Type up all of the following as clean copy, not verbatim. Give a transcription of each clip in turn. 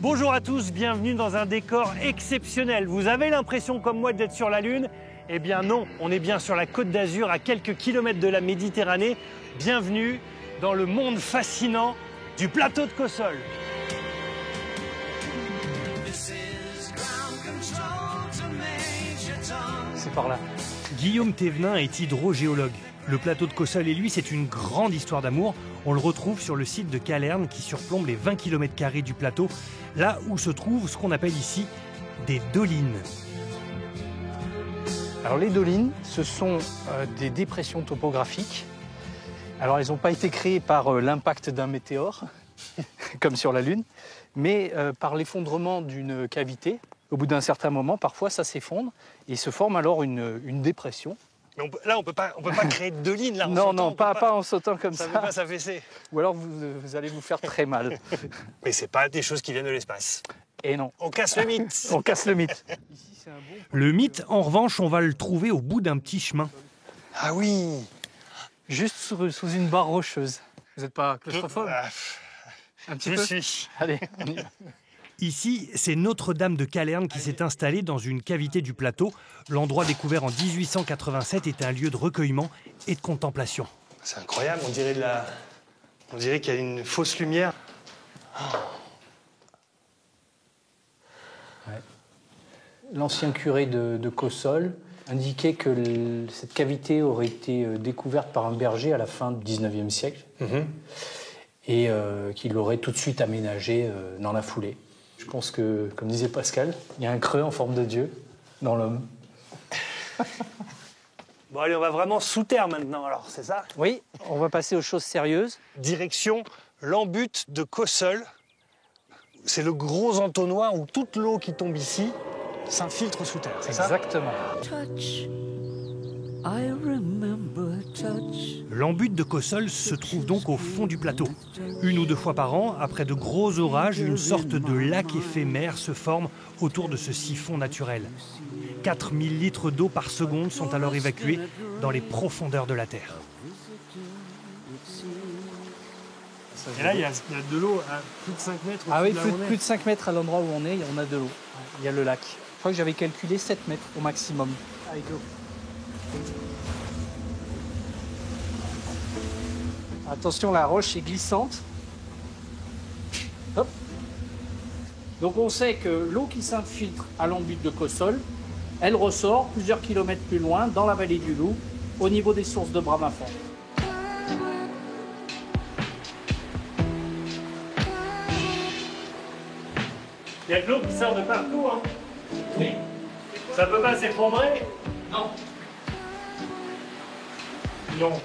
Bonjour à tous, bienvenue dans un décor exceptionnel. Vous avez l'impression comme moi d'être sur la Lune? Eh bien non, on est bien sur la Côte d'Azur, à quelques kilomètres de la Méditerranée. Bienvenue dans le monde fascinant du plateau de Cossol. C'est par là. Guillaume Thévenin est hydrogéologue. Le plateau de Cossol et lui, c'est une grande histoire d'amour. On le retrouve sur le site de Calerne qui surplombe les 20 km² du plateau, là où se trouvent ce qu'on appelle ici des dolines. Alors les dolines, ce sont des dépressions topographiques. Alors elles n'ont pas été créées par l'impact d'un météore, comme sur la Lune, mais par l'effondrement d'une cavité. Au bout d'un certain moment, parfois ça s'effondre et se forme alors une dépression. Mais on peut pas créer de dolines là. Non, pas en sautant comme ça. Ça ne peut pas s'affaisser. Ou alors vous allez vous faire très mal. Mais c'est pas des choses qui viennent de l'espace. Et non. On casse le mythe. On casse le mythe. Le mythe, en revanche, on va le trouver au bout d'un petit chemin. Ah oui. Juste sous une barre rocheuse. Vous n'êtes pas claustrophobe? Un petit peu. Je suis. Allez, on y va. Ici, c'est Notre-Dame de Calerne qui s'est installée dans une cavité du plateau. L'endroit découvert en 1887 est un lieu de recueillement et de contemplation. C'est incroyable, on dirait qu'il y a une fausse lumière. Ouais. L'ancien curé de Cossol indiquait que cette cavité aurait été découverte par un berger à la fin du 19e siècle et qu'il l'aurait tout de suite aménagée dans la foulée. Je pense que, comme disait Pascal, il y a un creux en forme de Dieu dans l'homme. Bon allez, on va vraiment sous terre maintenant alors, c'est ça? Oui, on va passer aux choses sérieuses. Direction l'embute de Cossol. C'est le gros entonnoir où toute l'eau qui tombe ici s'infiltre sous terre, c'est ça? Exactement. L'embute de Cossol se trouve donc au fond du plateau. Une ou deux fois par an, après de gros orages, une sorte de lac éphémère se forme autour de ce siphon naturel. 4000 litres d'eau par seconde sont alors évacués dans les profondeurs de la Terre. Et là, il y a de l'eau à plus de 5 mètres. Ah oui, plus de 5 mètres à l'endroit où on est, on a de l'eau. Il y a le lac. Je crois que j'avais calculé 7 mètres au maximum avec l'eau. Attention, la roche est glissante. Hop. Donc on sait que l'eau qui s'infiltre à l'embute de Cossol, elle ressort plusieurs kilomètres plus loin, dans la vallée du Loup, au niveau des sources de Bramafond. Il y a de l'eau qui sort de partout, hein? Oui. Ça peut pas s'effondrer? Non. Non.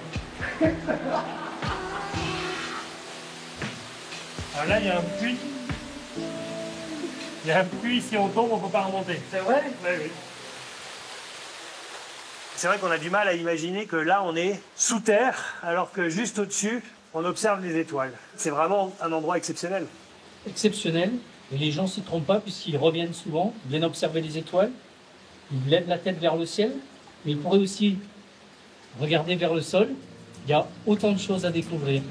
Alors là, il y a un puits. Il y a un puits, si on tombe, on ne peut pas remonter. C'est vrai? Oui, oui. C'est vrai qu'on a du mal à imaginer que là, on est sous terre, alors que juste au-dessus, on observe les étoiles. C'est vraiment un endroit exceptionnel. Exceptionnel. Et les gens ne s'y trompent pas puisqu'ils reviennent souvent, ils viennent observer les étoiles, ils lèvent la tête vers le ciel, mais ils pourraient aussi regarder vers le sol. Il y a autant de choses à découvrir.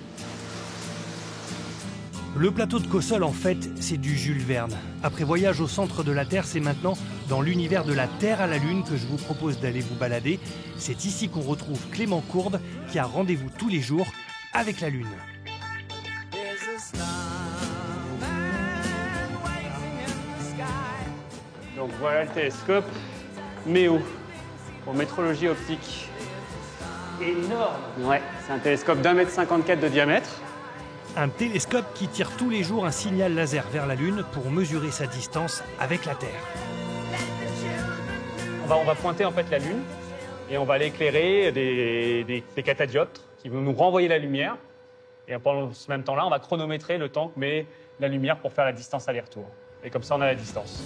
Le plateau de Cossol, en fait, c'est du Jules Verne. Après voyage au centre de la Terre, c'est maintenant dans l'univers de la Terre à la Lune que je vous propose d'aller vous balader. C'est ici qu'on retrouve Clément Courde, qui a rendez-vous tous les jours avec la Lune. Donc voilà le télescope MEO, pour métrologie optique. Énorme! Ouais, c'est un télescope d'1,54 m de diamètre. Un télescope qui tire tous les jours un signal laser vers la Lune pour mesurer sa distance avec la Terre. On va pointer en fait la Lune et on va l'éclairer des catadioptres qui vont nous renvoyer la lumière. Et pendant ce même temps-là, on va chronométrer le temps que met la lumière pour faire la distance aller-retour. Et comme ça, on a la distance.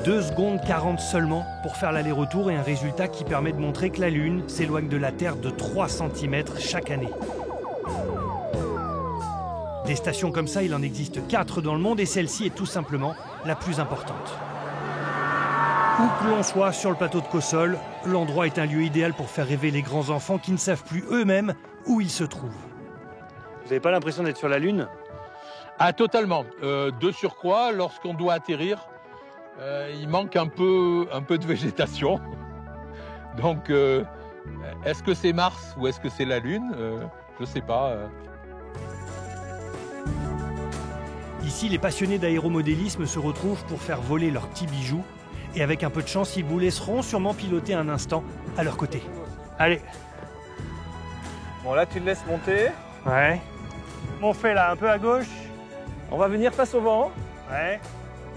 2 secondes 40 seulement pour faire l'aller-retour et un résultat qui permet de montrer que la Lune s'éloigne de la Terre de 3 cm chaque année. Des stations comme ça, il en existe 4 dans le monde et celle-ci est tout simplement la plus importante. Où que l'on soit sur le plateau de Cossol, l'endroit est un lieu idéal pour faire rêver les grands enfants qui ne savent plus eux-mêmes où ils se trouvent. Vous n'avez pas l'impression d'être sur la Lune? Ah, totalement. De surcroît, lorsqu'on doit atterrir, il manque un peu de végétation. Donc, est-ce que c'est Mars ou est-ce que c'est la Lune? Je ne sais pas. Ici, les passionnés d'aéromodélisme se retrouvent pour faire voler leurs petits bijoux. Et avec un peu de chance, ils vous laisseront sûrement piloter un instant à leur côté. Allez. Bon, là, tu le laisses monter. Ouais. On fait là, un peu à gauche. On va venir face au vent Ouais.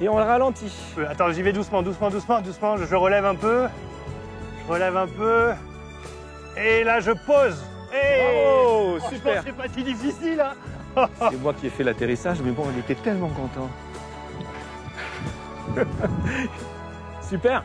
et on le ralentit. Attends, j'y vais doucement, doucement, doucement, doucement. Je relève un peu. Je relève un peu. Et là, je pose. Hey, Bravo, franchement, super. c'est pas si difficile, hein. C'est moi qui ai fait l'atterrissage, mais bon, il était tellement content. Super.